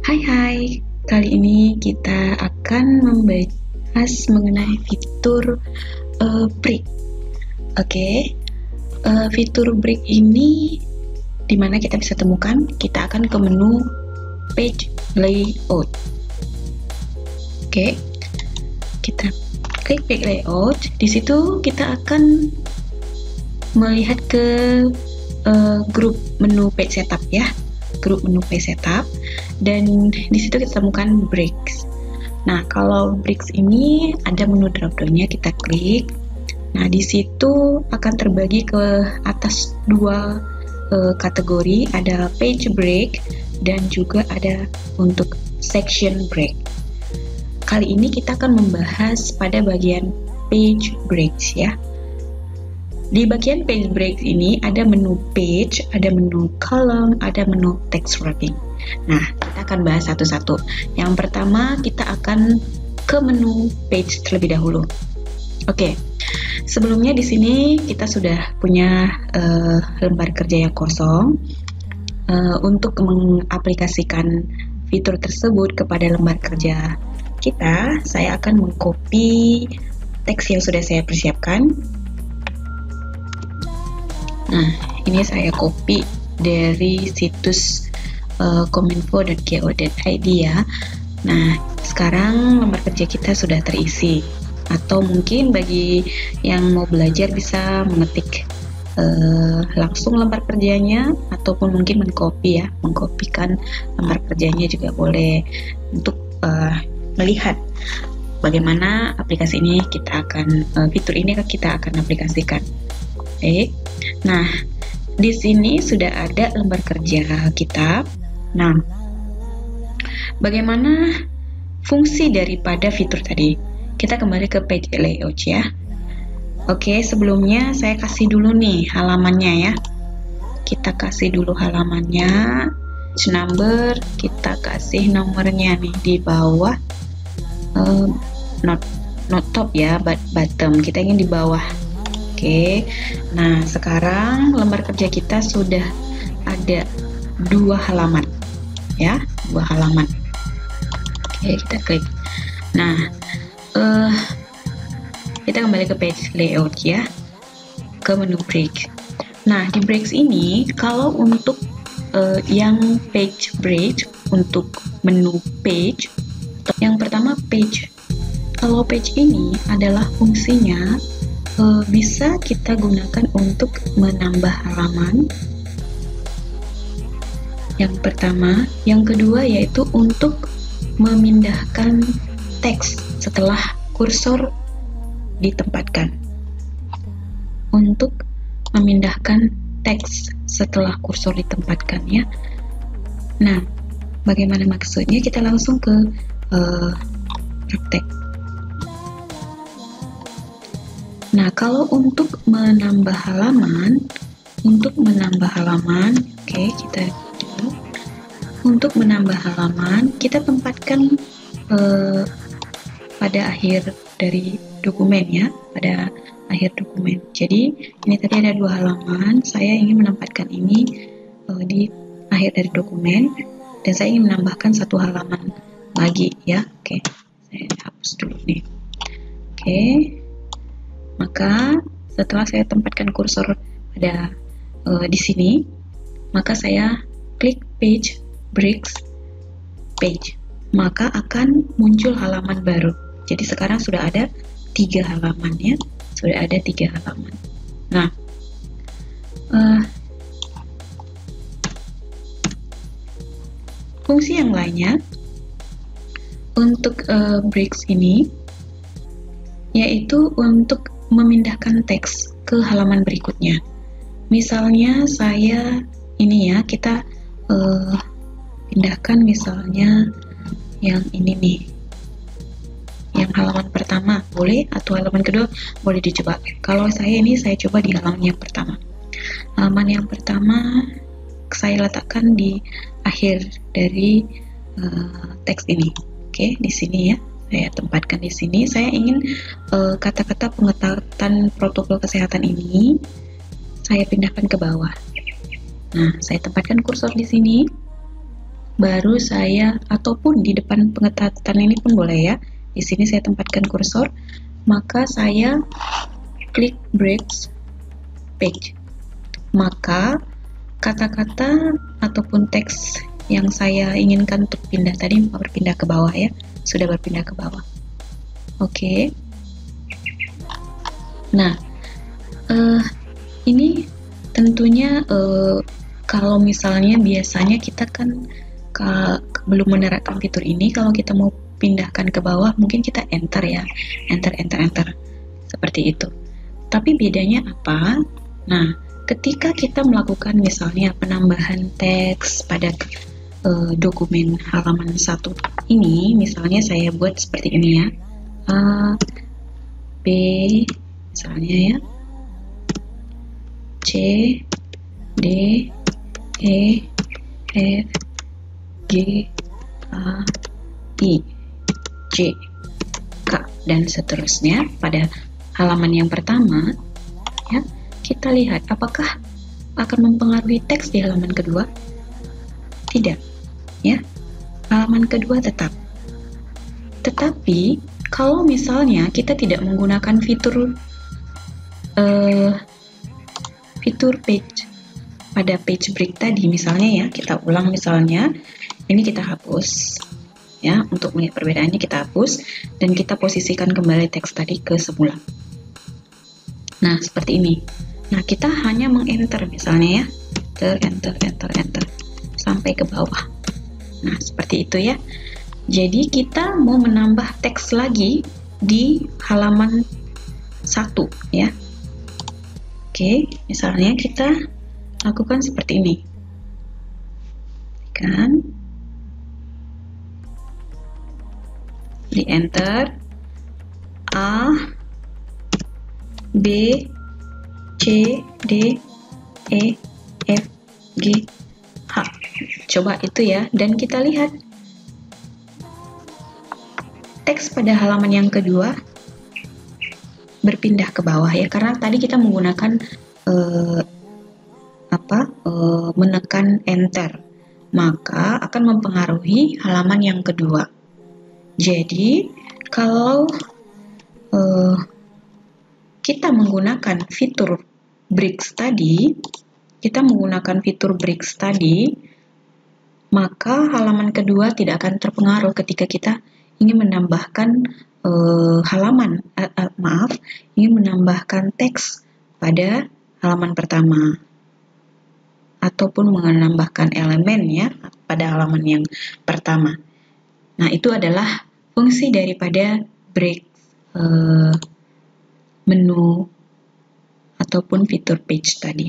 Hai hai, kali ini kita akan membahas mengenai fitur break. Oke, fitur break ini dimana kita bisa temukan, kita akan ke menu page layout. Oke, kita klik page layout. Di situ kita akan melihat ke grup menu page setup ya. Grup menu page setup, dan di situ kita temukan breaks. Nah, kalau breaks ini ada menu drop down-nya, kita klik. Nah, di situ akan terbagi ke atas dua kategori, ada page break dan juga ada untuk section break. Kali ini kita akan membahas pada bagian page breaks ya. Di bagian page break ini ada menu page, ada menu column, ada menu text wrapping. Nah, kita akan bahas satu-satu. Yang pertama, kita akan ke menu page terlebih dahulu. Oke, sebelumnya di sini kita sudah punya lembar kerja yang kosong. Untuk mengaplikasikan fitur tersebut kepada lembar kerja kita, saya akan mengcopy teks yang sudah saya persiapkan. Nah, ini saya copy dari situs kominfo.go.id ya. Nah, sekarang lembar kerja kita sudah terisi. Atau mungkin bagi yang mau belajar bisa mengetik langsung lembar kerjanya, ataupun mungkin mengcopy ya, mengkopikan lembar kerjanya juga boleh untuk melihat bagaimana aplikasi ini fitur ini kita akan aplikasikan. Baik. Nah, di sini sudah ada lembar kerja kita. Nah, bagaimana fungsi daripada fitur tadi? Kita kembali ke page layout ya. Oke, sebelumnya saya kasih dulu nih halamannya ya. Kita kasih dulu halamannya, page number, kita kasih nomornya nih di bawah, not top ya, but bottom. Kita ingin di bawah. Oke, nah sekarang lembar kerja kita sudah ada dua halaman ya, dua halaman. Oke, kita klik. Nah, kita kembali ke page layout ya, ke menu break. Nah, di breaks ini kalau untuk yang page break, untuk menu page, yang pertama page. Kalau page ini adalah fungsinya bisa kita gunakan untuk menambah halaman. Yang pertama, yang kedua yaitu untuk memindahkan teks setelah kursor ditempatkan. Untuk memindahkan teks setelah kursor ditempatkan ya. Nah, bagaimana maksudnya? Kita langsung ke praktek. Nah, kalau untuk menambah halaman, oke, kita dulu. Untuk menambah halaman, kita tempatkan pada akhir dari dokumen ya, pada akhir dokumen. Jadi, ini tadi ada dua halaman, saya ingin menempatkan ini di akhir dari dokumen, dan saya ingin menambahkan satu halaman lagi ya. Oke, saya hapus dulu nih. Oke. Maka setelah saya tempatkan kursor pada di sini, maka saya klik page breaks page, maka akan muncul halaman baru. Jadi sekarang sudah ada 3 halaman ya, sudah ada 3 halaman. Nah, fungsi yang lainnya untuk breaks ini yaitu untuk memindahkan teks ke halaman berikutnya. Misalnya saya ini ya, kita pindahkan misalnya yang ini nih, yang halaman pertama boleh, atau halaman kedua boleh dicoba. Kalau saya coba di halaman yang pertama. Halaman yang pertama saya letakkan di akhir dari teks ini. Oke, di sini ya. Saya tempatkan di sini. Saya ingin kata-kata pengetatan protokol kesehatan ini saya pindahkan ke bawah. Nah, saya tempatkan kursor di sini. baru saya, ataupun di depan pengetatan ini pun boleh ya. Di sini saya tempatkan kursor, maka saya klik breaks page. Maka kata-kata ataupun teks yang saya inginkan untuk pindah tadi berpindah ke bawah ya, sudah berpindah ke bawah. Oke. Nah, ini tentunya kalau misalnya biasanya kita kan belum menerapkan fitur ini, kalau kita mau pindahkan ke bawah mungkin kita enter ya, enter seperti itu. Tapi bedanya apa? Nah, ketika kita melakukan misalnya penambahan teks pada dokumen halaman 1 ini, misalnya saya buat seperti ini ya, A, B misalnya ya, C, D, E, F, G, A, I, J, K, dan seterusnya pada halaman yang pertama ya. Kita lihat apakah akan mempengaruhi teks di halaman kedua? Tidak ya, halaman kedua tetap. Tetapi kalau misalnya kita tidak menggunakan fitur page pada page break tadi, misalnya ya, kita ulang misalnya, ini kita hapus ya, untuk melihat perbedaannya kita hapus dan kita posisikan kembali teks tadi ke semula. Nah, seperti ini. Nah, kita hanya mengenter misalnya ya, enter sampai ke bawah. Nah, seperti itu ya. Jadi kita mau menambah teks lagi di halaman 1 ya. Oke, misalnya kita lakukan seperti ini. Kan? Di enter A, B, C, D, E, F, G, H. Coba itu ya, dan kita lihat teks pada halaman yang kedua berpindah ke bawah ya, karena tadi kita menggunakan menekan enter, maka akan mempengaruhi halaman yang kedua. Jadi kalau kita menggunakan fitur breaks tadi, maka halaman kedua tidak akan terpengaruh ketika kita ingin menambahkan ingin menambahkan teks pada halaman pertama ataupun menambahkan elemen ya pada halaman yang pertama. Nah, itu adalah fungsi daripada break menu ataupun fitur page tadi.